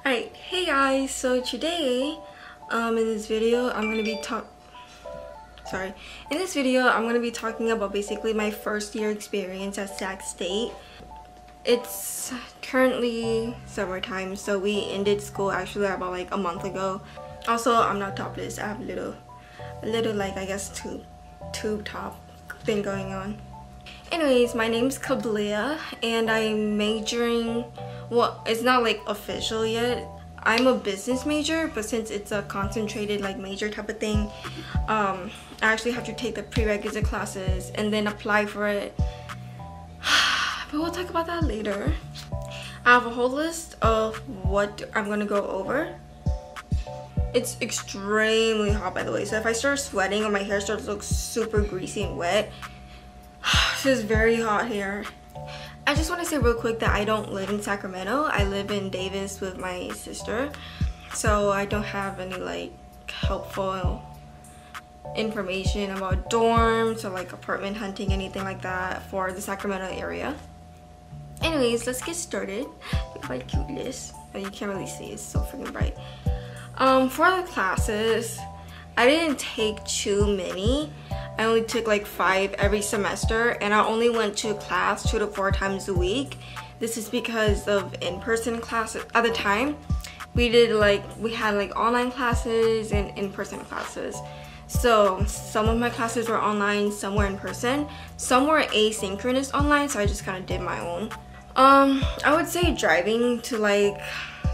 Alright, hey guys, so today in this video I'm gonna be talking about basically my first year experience at Sac State. It's currently summertime, so we ended school actually about like a month ago. Also, I'm not topless. I have a little like, I guess, tube top thing going on. Anyways, my name's Kablea and I'm majoring, well, it's not like official yet. I'm a business major, but since it's a concentrated like major type of thing, I actually have to take the prerequisite classes and then apply for it. But we'll talk about that later. I have a whole list of what I'm gonna go over. It's extremely hot, by the way, so if I start sweating or my hair starts to look super greasy and wet, it's very hot here. I just want to say real quick that I don't live in Sacramento. I live in Davis with my sister, so I don't have any like helpful information about dorms or like apartment hunting, anything like that for the Sacramento area. Anyways, let's get started with my cute list. Oh, you can't really see, it's so freaking bright. For the classes, I didn't take too many. I only took like 5 every semester, and I only went to class 2 to 4 times a week. This is because of in-person classes. At the time, we had like online classes and in-person classes. So some of my classes were online, some were in person, some were asynchronous online, so I just kind of did my own. I would say driving to like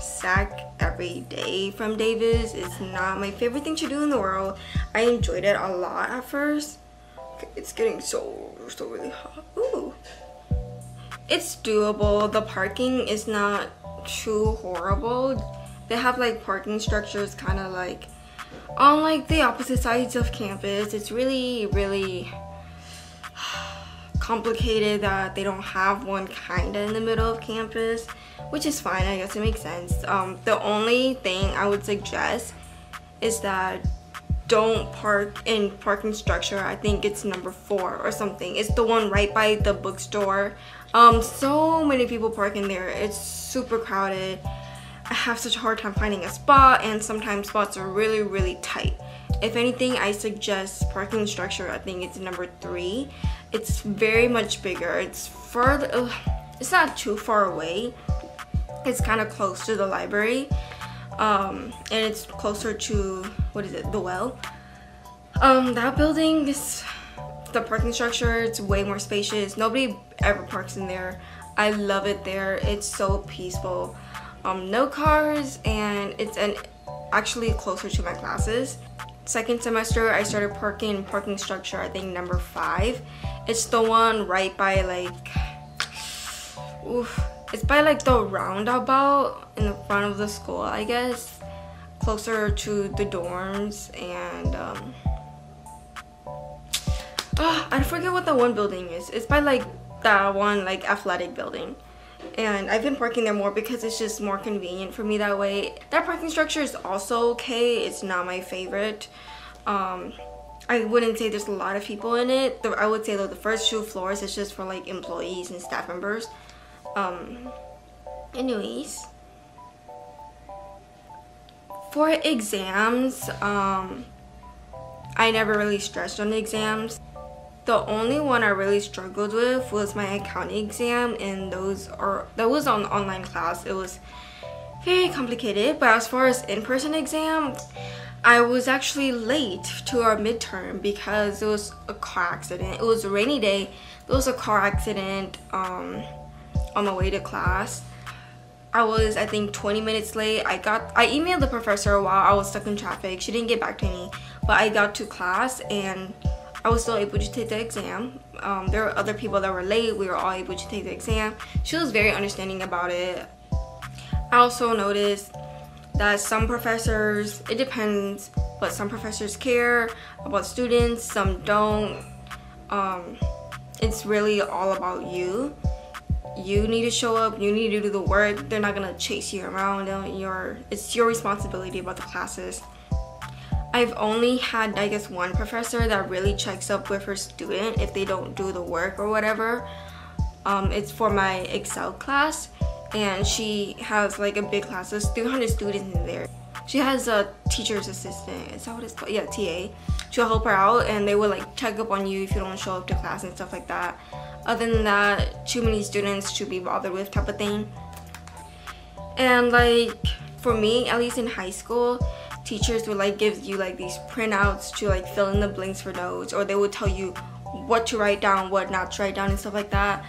Sac every day from Davis is not my favorite thing to do in the world. I enjoyed it a lot at first. Okay, it's getting so really hot. Ooh, it's doable. The parking is not too horrible. They have like parking structures kind of like on like the opposite sides of campus. It's really complicated that they don't have one kind of in the middle of campus, which is fine. I guess it makes sense. The only thing I would suggest is that don't park in parking structure. I think it's number 4 or something. It's the one right by the bookstore. So many people park in there. It's super crowded. I have such a hard time finding a spot, and sometimes spots are really tight. If anything, I suggest parking structure. I think it's number 3. It's very much bigger. It's further. It's not too far away. It's kind of close to the library, and it's closer to, what is it, the well. That building is, the parking structure, it's way more spacious. Nobody ever parks in there. I love it there. It's so peaceful. No cars, and it's actually closer to my classes. Second semester, I started parking structure, I think number 5. It's the one right by like, it's by like the roundabout in the front of the school, I guess, closer to the dorms. And I forget what the one building is. It's by like that one like athletic building, and I've been parking there more because it's just more convenient for me that way. That parking structure is also okay. It's not my favorite. I wouldn't say there's a lot of people in it. I would say though the first 2 floors is just for like employees and staff members. Anyways, for exams, I never really stressed on the exams. The only one I really struggled with was my accounting exam, and that was on online class. It was very complicated. But as far as in-person exam, I was actually late to our midterm because it was a car accident. It was a rainy day. There was a car accident on my way to class. I was, I think, 20 minutes late. I emailed the professor while I was stuck in traffic. She didn't get back to me, but I got to class and I was still able to take the exam. There were other people that were late. We were all able to take the exam. She was very understanding about it. I also noticed that some professors, it depends, but some professors care about students, some don't. It's really all about you. You need to show up, you need to do the work. They're not gonna chase you around. It's your responsibility about the classes. I've only had, I guess, one professor that really checks up with her student if they don't do the work or whatever. It's for my Excel class, and she has like a big class. There's 300 students in there. She has a teacher's assistant, is that what it's called? Yeah, TA. She'll help her out, and they will like check up on you if you don't show up to class and stuff like that. Other than that, too many students to be bothered with type of thing. And like for me, at least in high school, teachers would like give you like these printouts to like fill in the blanks for notes, or they would tell you what to write down, what not to write down, and stuff like that.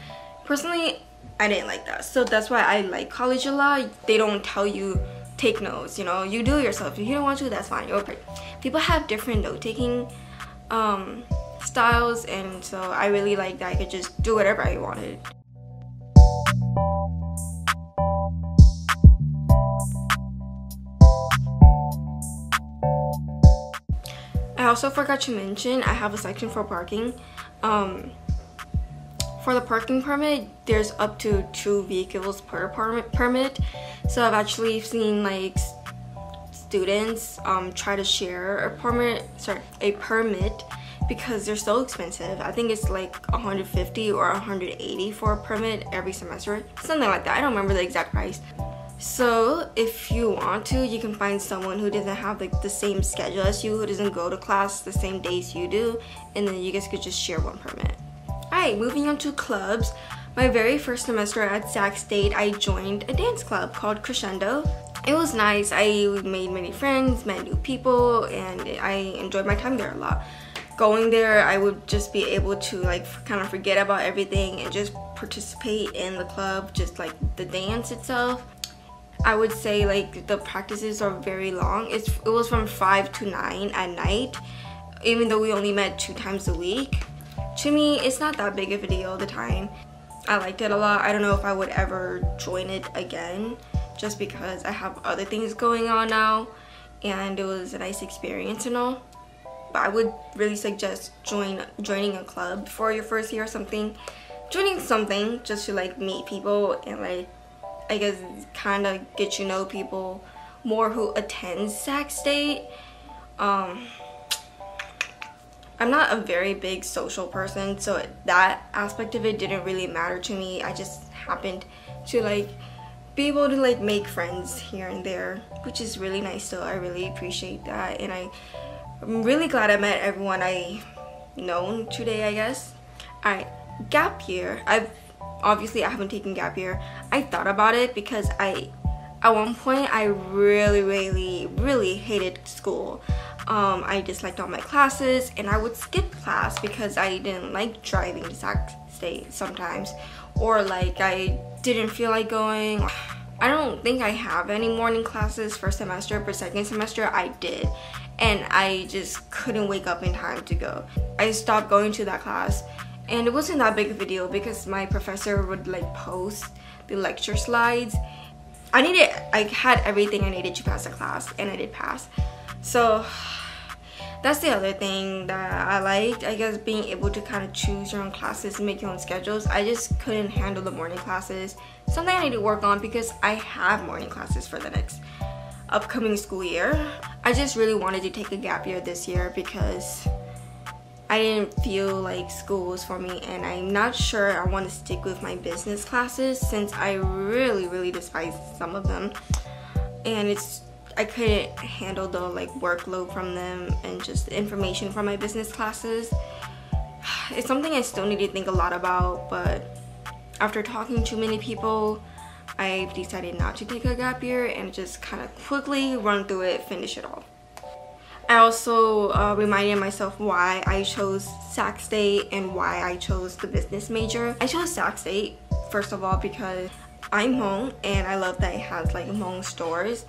Personally, I didn't like that, so that's why I like college a lot. They don't tell you take notes, you know, you do it yourself. If you don't want to, that's fine. Okay. People have different note-taking styles, and so I really like that I could just do whatever I wanted. I also forgot to mention I have a section for parking. For the parking permit, there's up to 2 vehicles per permit. So I've actually seen like students try to share a permit because they're so expensive. I think it's like 150 or 180 for a permit every semester, something like that. I don't remember the exact price. So if you want to, you can find someone who doesn't have like the same schedule as you, who doesn't go to class the same days you do, and then you guys could just share one permit. Alright, moving on to clubs. My very first semester at Sac State, I joined a dance club called Crescendo. It was nice. I made many friends, met new people, and I enjoyed my time there a lot. Going there, I would just be able to like kind of forget about everything and just participate in the club, just like the dance itself. I would say like the practices are very long. It was from 5 to 9 at night, even though we only met 2 times a week. To me, it's not that big of a deal at the time. I liked it a lot. I don't know if I would ever join it again, just because I have other things going on now, and it was a nice experience and all. But I would really suggest joining a club for your first year or something. Joining something just to like meet people and like, I guess, kind of get you know people more who attend Sac State. I'm not a very big social person, so that aspect of it didn't really matter to me. I just happened to like be able to like make friends here and there, which is really nice. So I really appreciate that, and I'm really glad I met everyone I known today, I guess. Alright, gap year. I haven't taken gap year. I thought about it because at one point I really hated school. I disliked all my classes, and I would skip class because I didn't like driving to Sac State sometimes, or like I didn't feel like going. I don't think I have any morning classes first semester, but second semester I did, and I just couldn't wake up in time to go. I stopped going to that class, and it wasn't that big of a deal because my professor would like post the lecture slides. I had everything I needed to pass the class, and I did pass. So that's the other thing that I liked, I guess, being able to kind of choose your own classes and make your own schedules. I just couldn't handle the morning classes. Something I need to work on because I have morning classes for the next upcoming school year. I just really wanted to take a gap year this year because I didn't feel like school was for me, and I'm not sure I want to stick with my business classes since I really despise some of them, and I couldn't handle the like workload from them and just the information from my business classes. It's something I still need to think a lot about, but after talking to many people, I've decided not to take a gap year and just kind of quickly run through it, finish it all. I also reminded myself why I chose Sac State and why I chose the business major. I chose Sac State, first of all, because I'm Hmong, and I love that it has like Hmong stores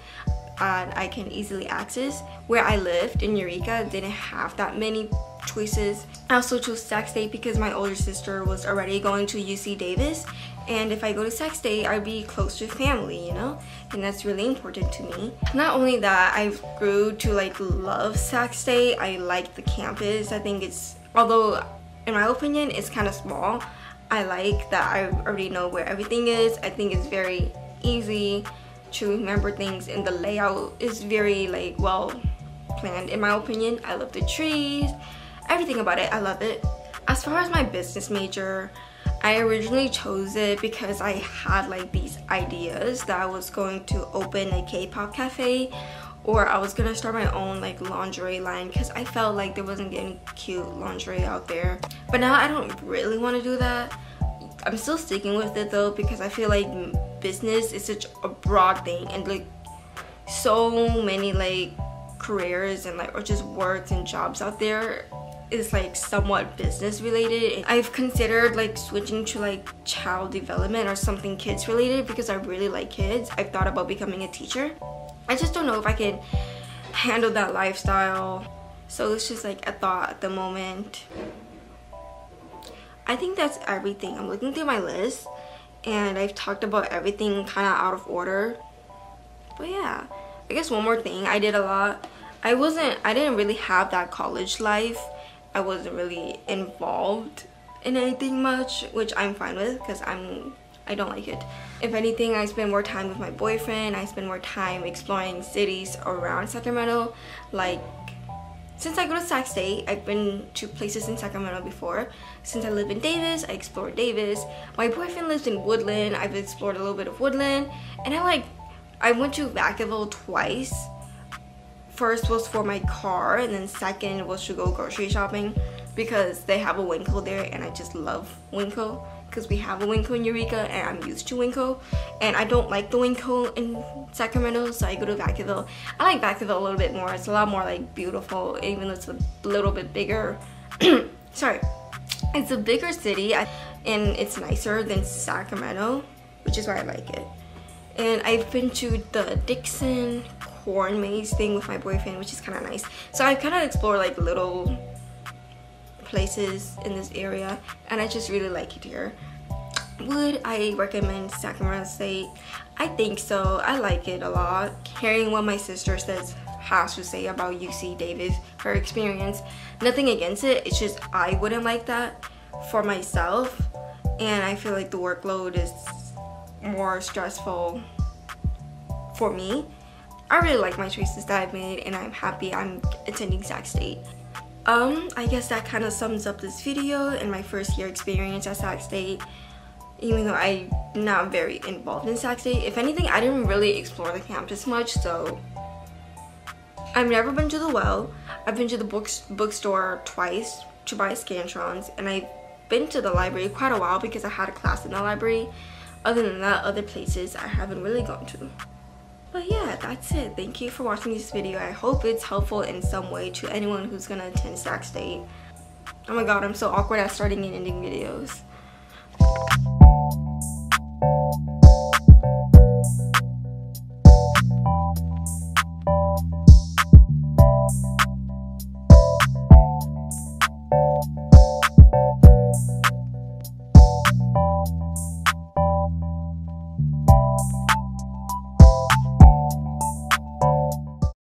I can easily access. Where I lived in Eureka didn't have that many choices. I also chose Sac State because my older sister was already going to UC Davis, and if I go to Sac State, I'd be close to family, you know, and that's really important to me. Not only that, I grew to like love Sac State. I like the campus. I think it's, although in my opinion it's kind of small, I like that I already know where everything is. I think it's very easy to remember things, and the layout is very like well planned in my opinion. I love the trees, everything about it, I love it. As far as my business major, I originally chose it because I had like these ideas that I was going to open a K-pop cafe, or I was gonna start my own like lingerie line, because I felt like there wasn't getting cute lingerie out there. But now I don't really want to do that. I'm still sticking with it though, because I feel like business is such a broad thing, and like so many like careers and like or just works and jobs out there is like somewhat business related. I've considered like switching to like child development or something kids related, because I really like kids. I've thought about becoming a teacher. I just don't know if I can handle that lifestyle, so it's just like a thought at the moment. I think that's everything. I'm looking through my list and I've talked about everything kind of out of order. But yeah, I guess one more thing I did a lot. I didn't really have that college life. I wasn't really involved in anything much, which I'm fine with, because I don't like it. If anything, I spend more time with my boyfriend. I spend more time exploring cities around Sacramento. Like, since I go to Sac State, I've been to places in Sacramento before. Since I live in Davis, I explored Davis. My boyfriend lives in Woodland. I've explored a little bit of Woodland. And I went to Vacaville twice. First was for my car, and then second was to go grocery shopping, because they have a Winco there, and I just love Winco, because we have a Winco in Eureka and I'm used to Winco, and I don't like the Winco in Sacramento, so I go to Vacaville. I like Vacaville a little bit more. It's a lot more like beautiful, even though it's a little bit bigger. Sorry, it's a bigger city and it's nicer than Sacramento, which is why I like it. And I've been to the Dixon corn maze thing with my boyfriend, which is kind of nice. So I kind of explore like little places in this area, and I just really like it here. Would I recommend Sacramento State? I think so. I like it a lot. Hearing what my sister has to say about UC Davis, her experience, nothing against it, it's just I wouldn't like that for myself, and I feel like the workload is more stressful for me. I really like my choices that I've made, and I'm happy I'm attending Sac State. I guess that kind of sums up this video and my first year experience at Sac State, even though I'm not very involved in Sac State. If anything, I didn't really explore the campus much, so I've never been to the Well. I've been to the bookstore twice to buy Scantrons, and I've been to the library quite a while because I had a class in the library. Other than that, other places I haven't really gone to. But yeah, that's it. Thank you for watching this video. I hope it's helpful in some way to anyone who's gonna attend Sac State. Oh my god, I'm so awkward at starting and ending videos.